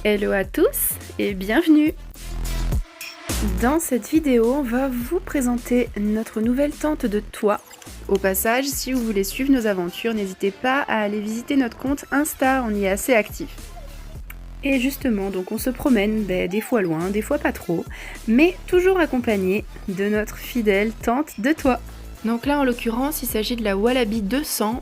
Hello à tous et bienvenue! Dans cette vidéo, on va vous présenter notre nouvelle tente de toit. Au passage, si vous voulez suivre nos aventures, n'hésitez pas à aller visiter notre compte Insta, on y est assez actif. Et justement, donc on se promène des fois loin, des fois pas trop, mais toujours accompagné de notre fidèle tente de toit. Donc là, en l'occurrence, il s'agit de la Wallaby 200.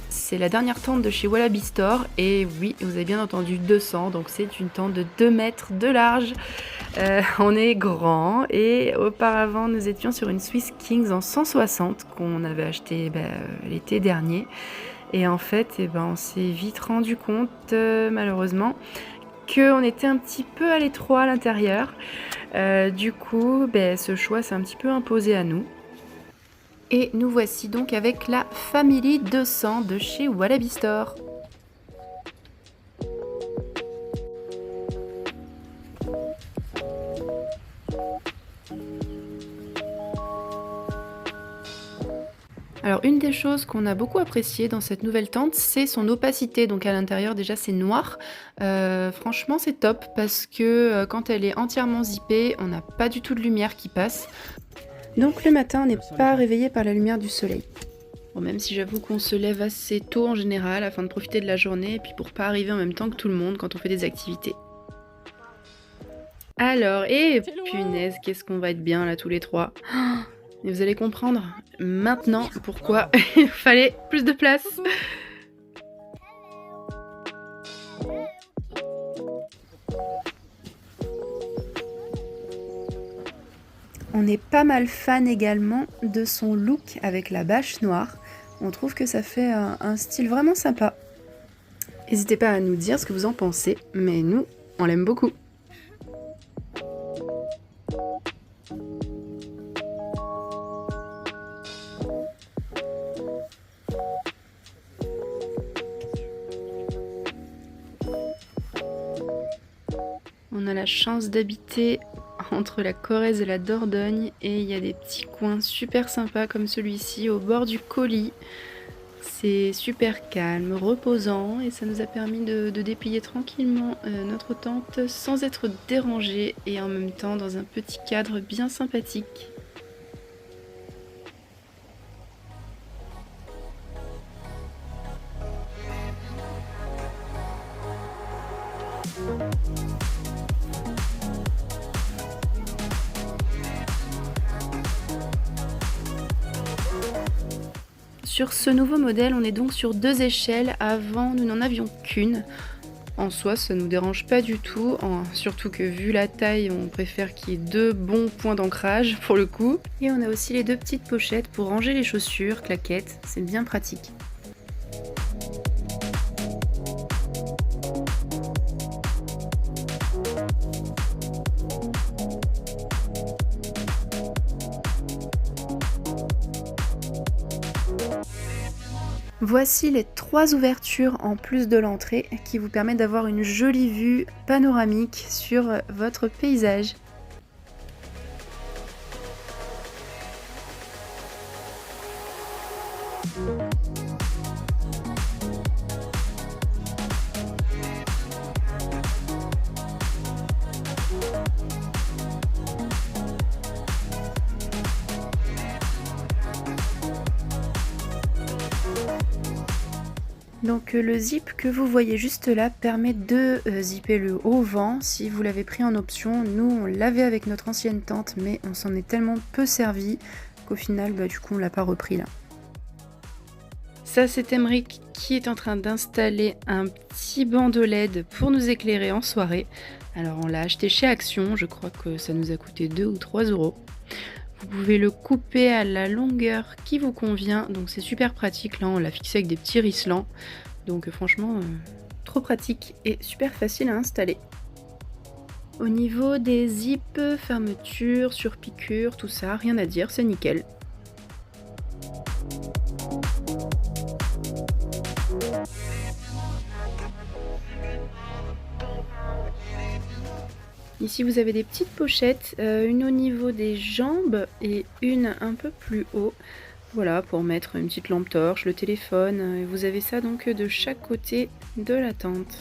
C'est la dernière tente de chez Wallaby Store, et oui, vous avez bien entendu 200, donc c'est une tente de 2 mètres de large. On est grand, et auparavant nous étions sur une Swiss Kings en 160 qu'on avait acheté l'été dernier. Et en fait, on s'est vite rendu compte, malheureusement, qu'on était un petit peu à l'étroit à l'intérieur. Du coup, ce choix s'est un petit peu imposé à nous. Et nous voici donc avec la Family 200 de chez Wallaby Store. Alors une des choses qu'on a beaucoup apprécié dans cette nouvelle tente, c'est son opacité. Donc à l'intérieur déjà c'est noir. Franchement c'est top parce que quand elle est entièrement zippée, on n'a pas du tout de lumière qui passe. Donc le matin on n'est pas réveillé par la lumière du soleil. Bon, même si j'avoue qu'on se lève assez tôt en général afin de profiter de la journée et puis pour pas arriver en même temps que tout le monde quand on fait des activités. Alors, punaise, qu'est-ce qu'on va être bien là tous les trois. Et vous allez comprendre maintenant pourquoi il fallait plus de place. On est pas mal fan également de son look avec la bâche noire. On trouve que ça fait un style vraiment sympa. N'hésitez pas à nous dire ce que vous en pensez, mais nous, on l'aime beaucoup. On a la chance d'habiter entre la Corrèze et la Dordogne et il y a des petits coins super sympas comme celui-ci au bord du Colis. C'est super calme, reposant et ça nous a permis de déplier tranquillement notre tente sans être dérangé et en même temps dans un petit cadre bien sympathique. Sur ce nouveau modèle, on est donc sur 2 échelles. Avant, nous n'en avions qu'une. En soi, ça nous dérange pas du tout, surtout que vu la taille, on préfère qu'il y ait 2 bons points d'ancrage pour le coup. Et on a aussi les 2 petites pochettes pour ranger les chaussures, claquettes, c'est bien pratique. Voici les 3 ouvertures en plus de l'entrée qui vous permettent d'avoir une jolie vue panoramique sur votre paysage. Donc le zip que vous voyez juste là permet de zipper le haut vent si vous l'avez pris en option. Nous on l'avait avec notre ancienne tente mais on s'en est tellement peu servi qu'au final du coup on l'a pas repris là. Ça c'est Emeric qui est en train d'installer un petit bandeau LED pour nous éclairer en soirée. Alors on l'a acheté chez Action, je crois que ça nous a coûté 2 ou 3 euros. Vous pouvez le couper à la longueur qui vous convient, donc c'est super pratique. Là on l'a fixé avec des petits risselants, donc franchement trop pratique et super facile à installer. Au niveau des zips, fermeture, surpiqûre, tout ça, rien à dire, c'est nickel. Ici vous avez des petites pochettes, une au niveau des jambes et une un peu plus haut. Voilà, pour mettre une petite lampe torche, le téléphone, et vous avez ça donc de chaque côté de la tente.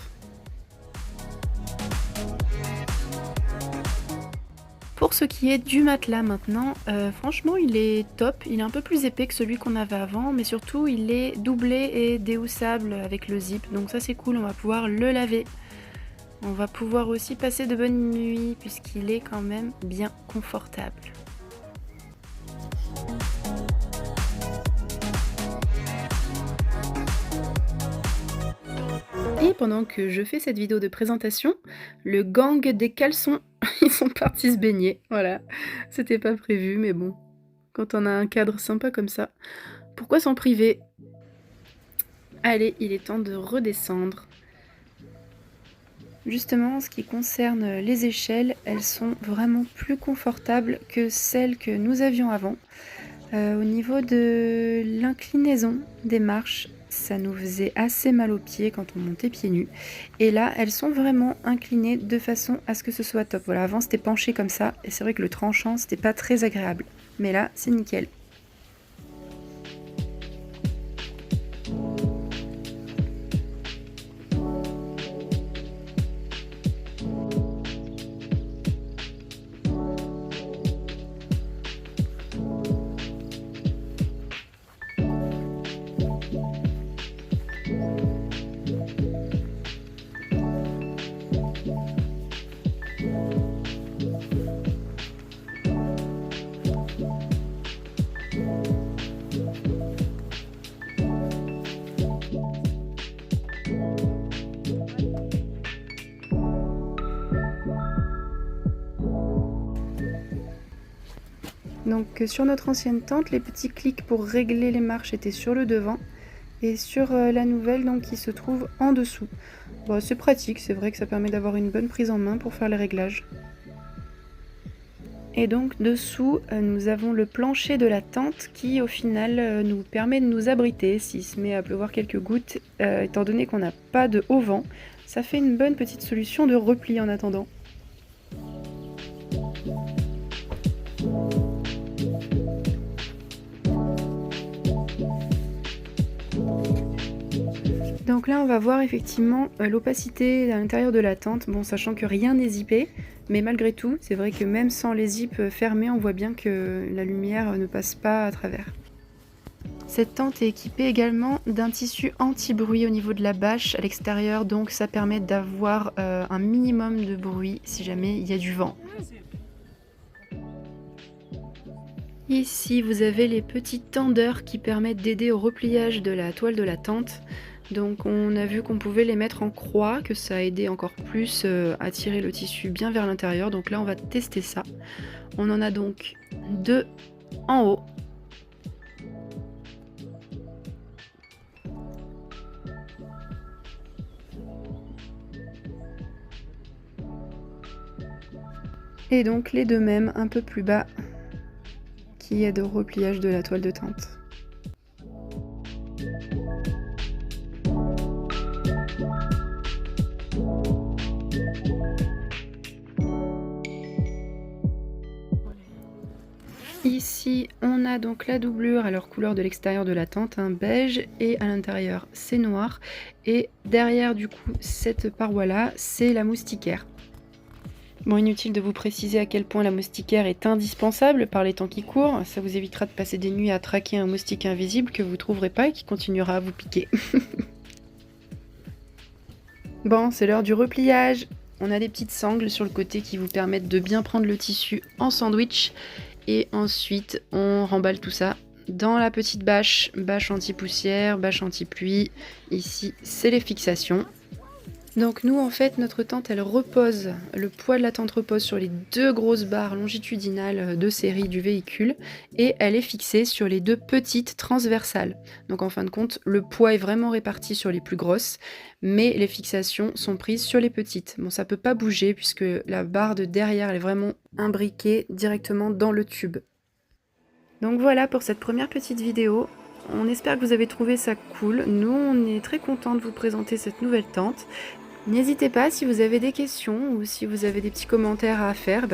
pour ce qui est du matelas maintenant, franchement il est top, il est un peu plus épais que celui qu'on avait avant, mais surtout il est doublé et déhoussable avec le zip, donc ça c'est cool, on va pouvoir le laver. On va pouvoir aussi passer de bonnes nuits puisqu'il est quand même bien confortable. Et pendant que je fais cette vidéo de présentation, le gang des caleçons, ils sont partis se baigner, voilà. C'était pas prévu, mais bon, quand on a un cadre sympa comme ça, pourquoi s'en priver? Allez, il est temps de redescendre. Justement, en ce qui concerne les échelles, elles sont vraiment plus confortables que celles que nous avions avant. Au niveau de l'inclinaison des marches, ça nous faisait assez mal aux pieds quand on montait pieds nus. Et là, elles sont vraiment inclinées de façon à ce que ce soit top. Voilà, avant c'était penché comme ça, et c'est vrai que le tranchant, c'était pas très agréable. Mais là, c'est nickel. Donc sur notre ancienne tente, les petits clics pour régler les marches étaient sur le devant et sur la nouvelle donc qui se trouve en dessous. Bon, c'est pratique, c'est vrai que ça permet d'avoir une bonne prise en main pour faire les réglages. Et donc dessous, nous avons le plancher de la tente qui au final nous permet de nous abriter s'il se met à pleuvoir quelques gouttes, étant donné qu'on n'a pas de haut vent. Ça fait une bonne petite solution de repli en attendant. Donc là on va voir effectivement l'opacité à l'intérieur de la tente, bon sachant que rien n'est zippé, mais malgré tout c'est vrai que même sans les zips fermés on voit bien que la lumière ne passe pas à travers. Cette tente est équipée également d'un tissu anti-bruit au niveau de la bâche à l'extérieur, donc ça permet d'avoir un minimum de bruit si jamais il y a du vent. Ici vous avez les petits tendeurs qui permettent d'aider au repliage de la toile de la tente. Donc on a vu qu'on pouvait les mettre en croix, que ça a aidé encore plus à tirer le tissu bien vers l'intérieur. Donc là on va tester ça. On en a donc deux en haut. Et donc les deux mêmes un peu plus bas qui aident au repliage de la toile de tente. Ici, on a donc la doublure à leur couleur de l'extérieur de la tente, un beige, et à l'intérieur c'est noir. Et derrière du coup cette paroi là, c'est la moustiquaire. Bon, inutile de vous préciser à quel point la moustiquaire est indispensable par les temps qui courent, ça vous évitera de passer des nuits à traquer un moustique invisible que vous trouverez pas et qui continuera à vous piquer. Bon, c'est l'heure du repliage. On a des petites sangles sur le côté qui vous permettent de bien prendre le tissu en sandwich. Et ensuite, on remballe tout ça dans la petite bâche, bâche anti-poussière, bâche anti-pluie. Ici, c'est les fixations. Donc nous, en fait, notre tente, elle repose, le poids de la tente repose sur les deux grosses barres longitudinales de série du véhicule et elle est fixée sur les deux petites transversales. Donc en fin de compte, le poids est vraiment réparti sur les plus grosses, mais les fixations sont prises sur les petites. Bon, ça peut pas bouger puisque la barre de derrière, elle est vraiment imbriquée directement dans le tube. Donc voilà pour cette première petite vidéo. On espère que vous avez trouvé ça cool. Nous, on est très contents de vous présenter cette nouvelle tente. N'hésitez pas si vous avez des questions ou si vous avez des petits commentaires à faire,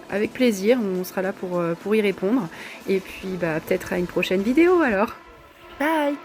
avec plaisir, on sera là pour y répondre. Et puis peut-être à une prochaine vidéo alors. Bye!